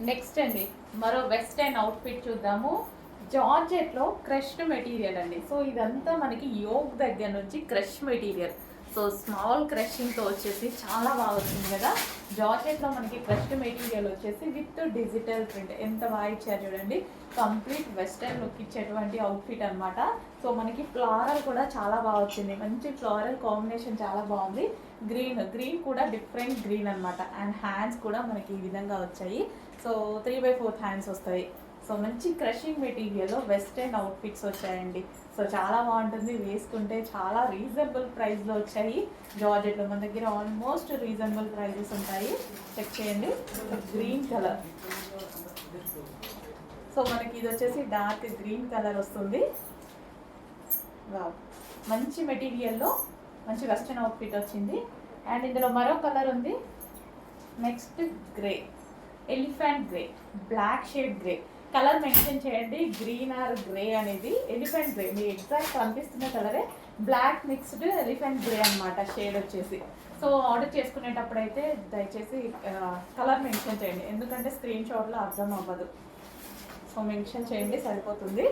Next అండి మరో western outfit చూద్దాము. జార్జెట్లో క్రష్డ్ మెటీరియల్ అండి. సో ఇదంతా మనకి యోగ్ దగ్గర నుంచి క్రష్ మెటీరియల్. సో స్మాల్ క్రషింగ్తో వచ్చేసి చాలా బాగా వచ్చింది కదా. జార్జెట్లో మనకి క్రష్డ్ మెటీరియల్ వచ్చేసి విత్ డిజిటల్ ప్రింట్ ఎంత బాగా ఇచ్చారు చూడండి. కంప్లీట్ వెస్టర్న్ లుక్ ఇచ్చేటువంటి అవుట్ఫిట్ అనమాట. సో మనకి ఫ్లోరల్ కూడా చాలా బాగా వచ్చింది. మంచి ఫ్లోరల్ కాంబినేషన్ చాలా బాగుంది. గ్రీన్ కూడా డిఫరెంట్ గ్రీన్ అనమాట. అండ్ హ్యాండ్స్ కూడా మనకి ఈ విధంగా వచ్చాయి. సో 3/4 హ్యాండ్స్ వస్తాయి. సో మంచి క్రషింగ్ మెటీరియల్లో వెస్టర్న్ అవుట్ఫిట్స్ వచ్చాయండి. సో చాలా బాగుంటుంది, వేసుకుంటే చాలా రీజనబుల్ ప్రైస్లో వచ్చాయి. జార్జెట్లో మన దగ్గర ఆల్మోస్ట్ రీజనబుల్ ప్రైజెస్ ఉంటాయి. చెక్ చేయండి. గ్రీన్ కలర్, సో మనకి ఇది వచ్చేసి డార్క్ గ్రీన్ కలర్ వస్తుంది. వావ్, మంచి మెటీరియల్లో మంచి వెస్టర్న్ అవుట్ఫిట్ వచ్చింది. అండ్ ఇందులో మరో కలర్ ఉంది. Next grey, elephant grey, black shade grey. Colour mention చేయండి, గ్రీన్ ఆర్ గ్రే అనేది. ఎలిఫెంట్ గ్రే మీ ఎగ్జాక్ట్ కనిపిస్తున్న కలరే, బ్లాక్ మిక్స్డ్ ఎలిఫెంట్ గ్రే అనమాట షేడ్ వచ్చేసి. సో ఆర్డర్ చేసుకునేటప్పుడు అయితే దయచేసి కలర్ మెన్షన్ చేయండి, ఎందుకంటే స్క్రీన్ షాట్లో అర్థం అవ్వదు. సో మెన్షన్ చేయండి సరిపోతుంది.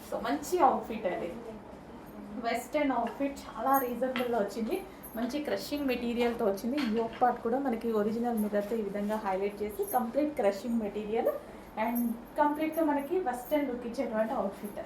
సో మంచి అవుట్ఫిట్ అది, వెస్టర్న్ అవుట్ఫిట్ చాలా రీజనబుల్లో వచ్చింది. మంచి క్రషింగ్ మెటీరియల్తో వచ్చింది. యోక్ పార్ట్ కూడా మనకి ఒరిజినల్ మిర్రర్తో ఈ విధంగా హైలైట్ చేసి కంప్లీట్ క్రషింగ్ మెటీరియల్ అండ్ కంప్లీట్గా మనకి వెస్టర్న్ లుక్ ఇచ్చేటువంటి అవుట్ఫిట్.